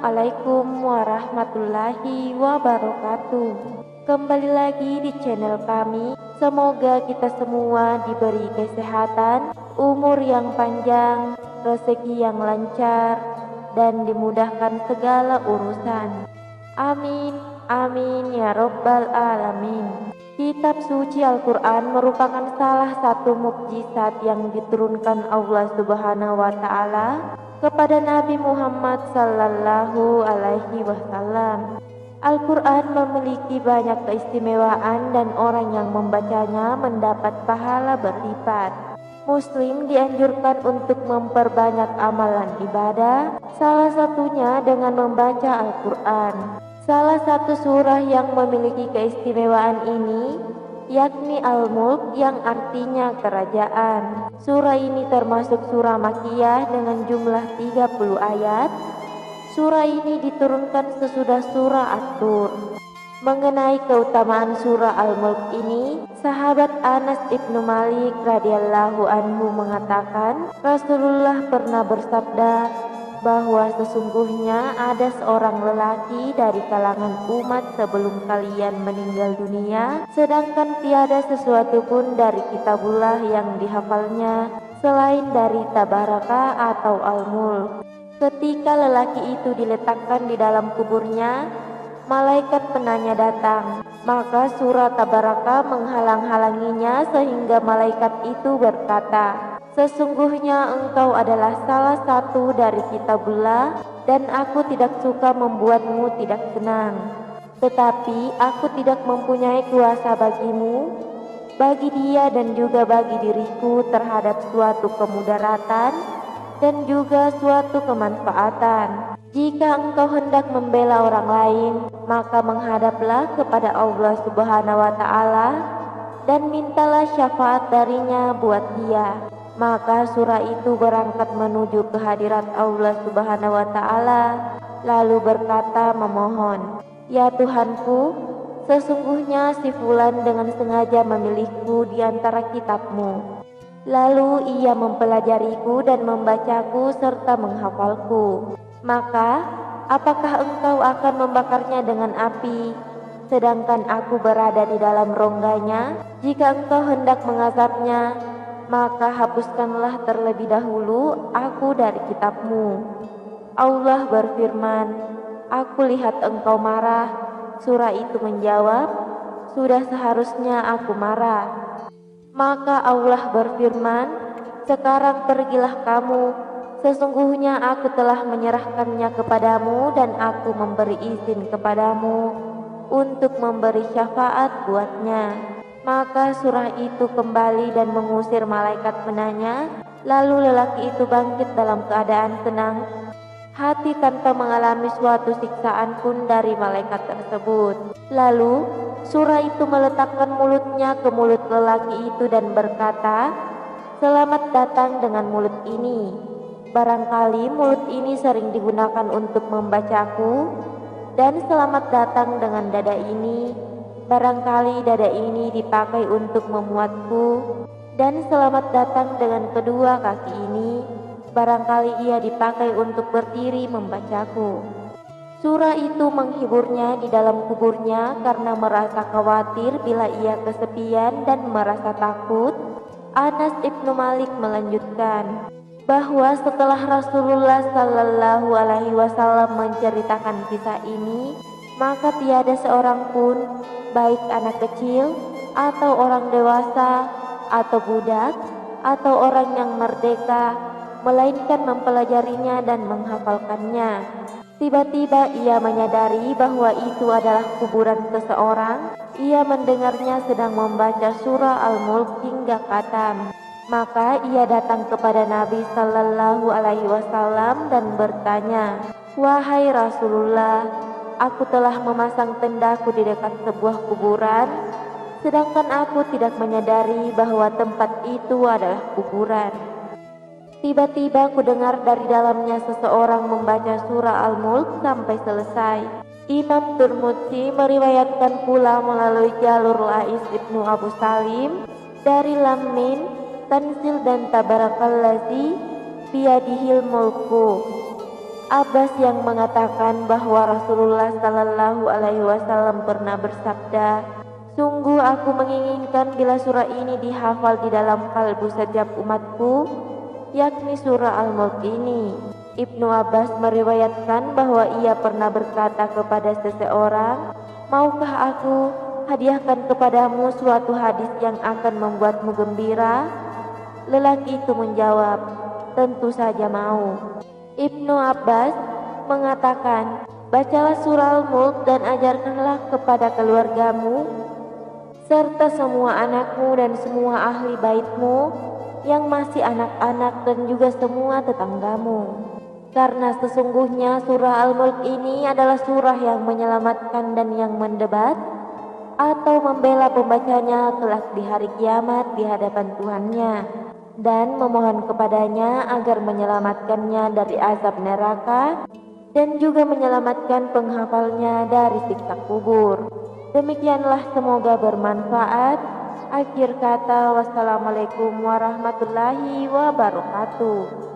Assalamualaikum warahmatullahi wabarakatuh. Kembali lagi di channel kami. Semoga kita semua diberi kesehatan, umur yang panjang, rezeki yang lancar, dan dimudahkan segala urusan. Amin, amin ya robbal alamin. Kitab suci Al-Quran merupakan salah satu mukjizat yang diturunkan Allah Subhanahu wa Ta'ala kepada Nabi Muhammad Sallallahu Alaihi Wasallam. Al-Quran memiliki banyak keistimewaan dan orang yang membacanya mendapat pahala berlipat. Muslim dianjurkan untuk memperbanyak amalan ibadah, salah satunya dengan membaca Al-Quran. Salah satu surah yang memiliki keistimewaan ini yakni Al-Mulk yang artinya kerajaan. Surah ini termasuk surah Makkiyah dengan jumlah 30 ayat. Surah ini diturunkan sesudah surah At-Tur. Mengenai keutamaan surah Al-Mulk ini, sahabat Anas ibnu Malik radhiyallahu anhu mengatakan, Rasulullah pernah bersabda bahwa sesungguhnya ada seorang lelaki dari kalangan umat sebelum kalian meninggal dunia, sedangkan tiada sesuatu pun dari kitabullah yang dihafalnya selain dari Tabaraka atau Al-Mulk. Ketika lelaki itu diletakkan di dalam kuburnya, malaikat penanya datang, maka surah Tabaraka menghalang-halanginya sehingga malaikat itu berkata, sesungguhnya engkau adalah salah satu dari kitabullah dan aku tidak suka membuatmu tidak senang. Tetapi aku tidak mempunyai kuasa bagimu, bagi dia dan juga bagi diriku terhadap suatu kemudaratan dan juga suatu kemanfaatan. Jika engkau hendak membela orang lain, maka menghadaplah kepada Allah Subhanahu wa Ta'ala dan mintalah syafaat darinya buat dia. Maka surah itu berangkat menuju kehadirat Allah Subhanahu wa Ta'ala, lalu berkata memohon, ya Tuhanku, sesungguhnya si fulan dengan sengaja memilihku di antara kitabmu. Lalu ia mempelajariku dan membacaku serta menghafalku. Maka apakah engkau akan membakarnya dengan api, sedangkan aku berada di dalam rongganya? Jika engkau hendak mengazabnya, maka hapuskanlah terlebih dahulu aku dari kitabmu. Allah berfirman, aku lihat engkau marah. Surah itu menjawab, sudah seharusnya aku marah. Maka Allah berfirman, sekarang pergilah kamu, sesungguhnya aku telah menyerahkannya kepadamu dan aku memberi izin kepadamu untuk memberi syafaat buatnya. Maka surah itu kembali dan mengusir malaikat penanya. Lalu lelaki itu bangkit dalam keadaan tenang hati tanpa mengalami suatu siksaan pun dari malaikat tersebut. Lalu surah itu meletakkan mulutnya ke mulut lelaki itu dan berkata, selamat datang dengan mulut ini. Barangkali mulut ini sering digunakan untuk membacaku, dan selamat datang dengan dada ini. Barangkali dada ini dipakai untuk memuatku, dan selamat datang dengan kedua kaki ini. Barangkali ia dipakai untuk berdiri membacaku. Surah itu menghiburnya di dalam kuburnya karena merasa khawatir bila ia kesepian dan merasa takut. Anas ibnu Malik melanjutkan bahwa setelah Rasulullah Sallallahu Alaihi Wasallam menceritakan kisah ini, maka tiada seorang pun, baik anak kecil atau orang dewasa atau budak atau orang yang merdeka, melainkan mempelajarinya dan menghafalkannya. Tiba-tiba ia menyadari bahwa itu adalah kuburan seseorang. Ia mendengarnya sedang membaca surah Al-Mulk hingga khatam. Maka ia datang kepada Nabi Sallallahu Alaihi Wasallam dan bertanya, wahai Rasulullah, aku telah memasang tendaku di dekat sebuah kuburan, sedangkan aku tidak menyadari bahwa tempat itu adalah kuburan. Tiba-tiba ku dengar dari dalamnya seseorang membaca surah Al-Mulk sampai selesai. Imam Tirmidzi meriwayatkan pula melalui jalur Lais ibnu Abu Salim dari Lammin, Tanzil dan Tabarakallazi biyadihil mulku. Abbas yang mengatakan bahwa Rasulullah Shallallahu Alaihi Wasallam pernah bersabda, "Sungguh aku menginginkan bila surah ini dihafal di dalam kalbu setiap umatku, yakni surah Al-Mulk ini." Ibnu Abbas meriwayatkan bahwa ia pernah berkata kepada seseorang, "Maukah aku hadiahkan kepadamu suatu hadis yang akan membuatmu gembira?" Lelaki itu menjawab, "Tentu saja mau." Ibnu Abbas mengatakan, "Bacalah surah Al-Mulk dan ajarkanlah kepada keluargamu serta semua anakmu dan semua ahli baitmu yang masih anak-anak dan juga semua tetanggamu. Karena sesungguhnya surah Al-Mulk ini adalah surah yang menyelamatkan dan yang mendebat atau membela pembacanya kelak di hari kiamat di hadapan Tuhannya, dan memohon kepadanya agar menyelamatkannya dari azab neraka dan juga menyelamatkan penghafalnya dari siksa kubur." Demikianlah, semoga bermanfaat. Akhir kata, wassalamualaikum warahmatullahi wabarakatuh.